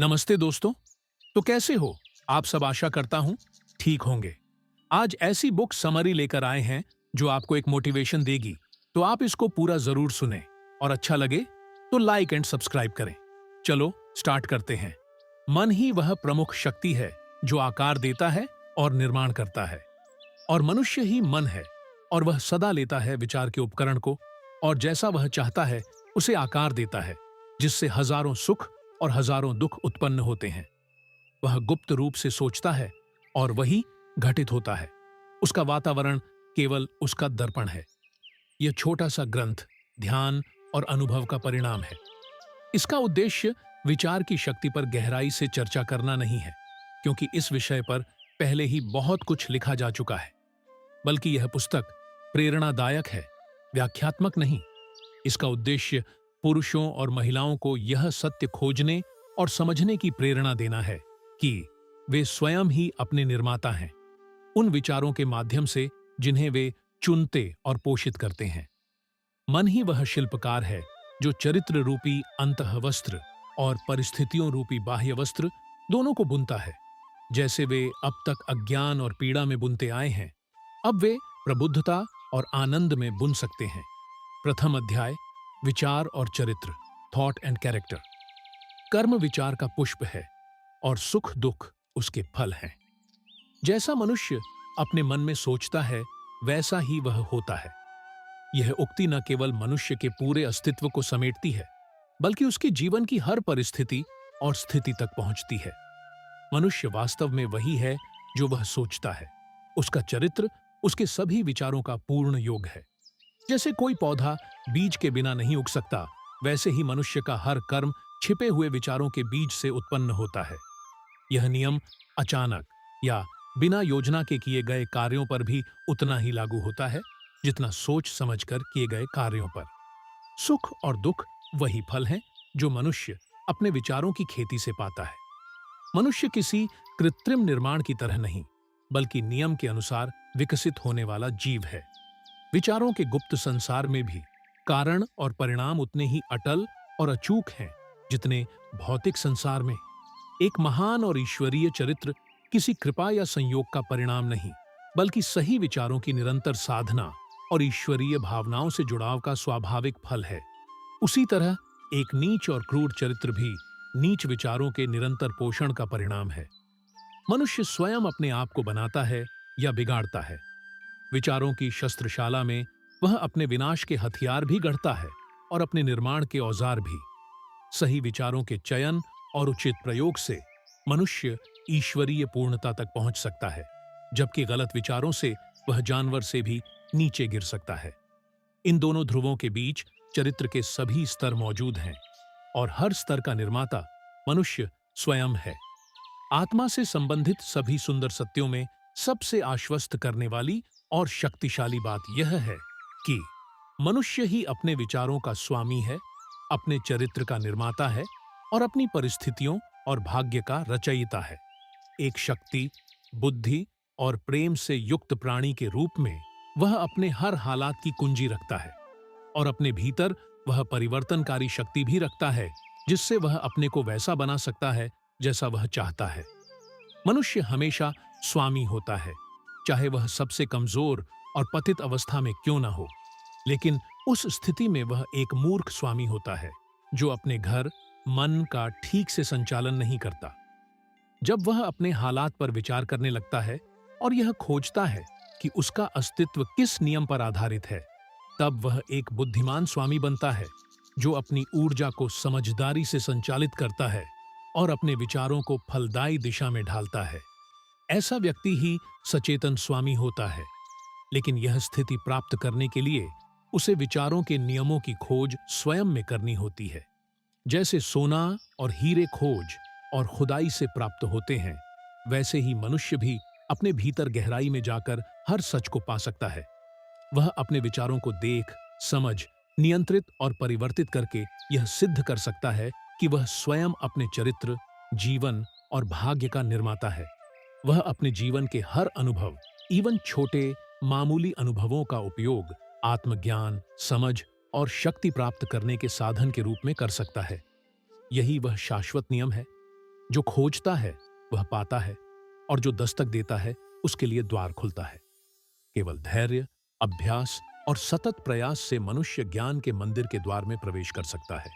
नमस्ते दोस्तों। तो कैसे हो आप सब? आशा करता हूं ठीक होंगे। आज ऐसी बुक समरी लेकर आए हैं जो आपको एक मोटिवेशन देगी, तो आप इसको पूरा जरूर सुने और अच्छा लगे तो लाइक एंड सब्सक्राइब करें। चलो स्टार्ट करते हैं। मन ही वह प्रमुख शक्ति है जो आकार देता है और निर्माण करता है, और मनुष्य ही मन है और वह सदा लेता है विचार के उपकरण को और जैसा वह चाहता है उसे आकार देता है, जिससे हजारों सुख और हजारों दुख उत्पन्न होते हैं। वह गुप्त रूप से सोचता है और वही घटित होता है। उसका वातावरण केवल उसका दर्पण है। यह छोटा सा ग्रंथ ध्यान और अनुभव का परिणाम है। इसका उद्देश्य विचार की शक्ति पर गहराई से चर्चा करना नहीं है, क्योंकि इस विषय पर पहले ही बहुत कुछ लिखा जा चुका है, बल्कि यह पुस्तक प्रेरणादायक है, व्याख्यात्मक नहीं। इसका उद्देश्य पुरुषों और महिलाओं को यह सत्य खोजने और समझने की प्रेरणा देना है कि वे स्वयं ही अपने निर्माता हैं, उन विचारों के माध्यम से जिन्हें वे चुनते और पोषित करते हैं। मन ही वह शिल्पकार है जो चरित्र रूपी अंतःवस्त्र और परिस्थितियों रूपी बाह्य वस्त्र दोनों को बुनता है। जैसे वे अब तक अज्ञान और पीड़ा में बुनते आए हैं, अब वे प्रबुद्धता और आनंद में बुन सकते हैं। प्रथम अध्याय विचार और चरित्र, थॉट एंड कैरेक्टर। कर्म विचार का पुष्प है और सुख दुख उसके फल हैं। जैसा मनुष्य अपने मन में सोचता है वैसा ही वह होता है। यह उक्ति न केवल मनुष्य के पूरे अस्तित्व को समेटती है, बल्कि उसके जीवन की हर परिस्थिति और स्थिति तक पहुंचती है। मनुष्य वास्तव में वही है जो वह सोचता है। उसका चरित्र उसके सभी विचारों का पूर्ण योग है। जैसे कोई पौधा बीज के बिना नहीं उग सकता, वैसे ही मनुष्य का हर कर्म छिपे हुए विचारों के बीज से उत्पन्न होता है। यह नियम अचानक या बिना योजना के किए गए कार्यों पर भी उतना ही लागू होता है जितना सोच समझकर किए गए कार्यों पर। सुख और दुख वही फल हैं जो मनुष्य अपने विचारों की खेती से पाता है। मनुष्य किसी कृत्रिम निर्माण की तरह नहीं, बल्कि नियम के अनुसार विकसित होने वाला जीव है। विचारों के गुप्त संसार में भी कारण और परिणाम उतने ही अटल और अचूक हैं जितने भौतिक संसार में। एक महान और ईश्वरीय चरित्र किसी कृपा या संयोग का परिणाम नहीं, बल्कि सही विचारों की निरंतर साधना और ईश्वरीय भावनाओं से जुड़ाव का स्वाभाविक फल है। उसी तरह एक नीच और क्रूर चरित्र भी नीच विचारों के निरंतर पोषण का परिणाम है। मनुष्य स्वयं अपने आप को बनाता है या बिगाड़ता है। विचारों की शस्त्रशाला में वह अपने विनाश के हथियार भी गढ़ता है और अपने निर्माण के औजार भी। सही विचारों के चयन और उचित प्रयोग से मनुष्य ईश्वरीय पूर्णता तक पहुंच सकता है, जबकि गलत विचारों से वह जानवर से भी नीचे गिर सकता है। इन दोनों ध्रुवों के बीच चरित्र के सभी स्तर मौजूद हैं, और हर स्तर का निर्माता मनुष्य स्वयं है। आत्मा से संबंधित सभी सुंदर सत्यों में सबसे आश्वस्त करने वाली और शक्तिशाली बात यह है कि मनुष्य ही अपने विचारों का स्वामी है, अपने चरित्र का निर्माता है और अपनी परिस्थितियों और भाग्य का रचयिता है। एक शक्ति, बुद्धि और प्रेम से युक्त प्राणी के रूप में वह अपने हर हालात की कुंजी रखता है, और अपने भीतर वह परिवर्तनकारी शक्ति भी रखता है जिससे वह अपने को वैसा बना सकता है जैसा वह चाहता है। मनुष्य हमेशा स्वामी होता है, चाहे वह सबसे कमजोर और पतित अवस्था में क्यों न हो। लेकिन उस स्थिति में वह एक मूर्ख स्वामी होता है जो अपने घर मन का ठीक से संचालन नहीं करता। जब वह अपने हालात पर विचार करने लगता है और यह खोजता है कि उसका अस्तित्व किस नियम पर आधारित है, तब वह एक बुद्धिमान स्वामी बनता है जो अपनी ऊर्जा को समझदारी से संचालित करता है और अपने विचारों को फलदायी दिशा में ढालता है। ऐसा व्यक्ति ही सचेतन स्वामी होता है। लेकिन यह स्थिति प्राप्त करने के लिए उसे विचारों के नियमों की खोज स्वयं में करनी होती है। जैसे सोना और हीरे खोज और खुदाई से प्राप्त होते हैं, वैसे ही मनुष्य भी अपने भीतर गहराई में जाकर हर सच को पा सकता है। वह अपने विचारों को देख, समझ, नियंत्रित और परिवर्तित करके यह सिद्ध कर सकता है कि वह स्वयं अपने चरित्र, जीवन और भाग्य का निर्माता है। वह अपने जीवन के हर अनुभव, इवन छोटे मामूली अनुभवों का उपयोग आत्मज्ञान, समझ और शक्ति प्राप्त करने के साधन के रूप में कर सकता है। यही वह शाश्वत नियम है। जो खोजता है वह पाता है, और जो दस्तक देता है उसके लिए द्वार खुलता है। केवल धैर्य, अभ्यास और सतत प्रयास से मनुष्य ज्ञान के मंदिर के द्वार में प्रवेश कर सकता है।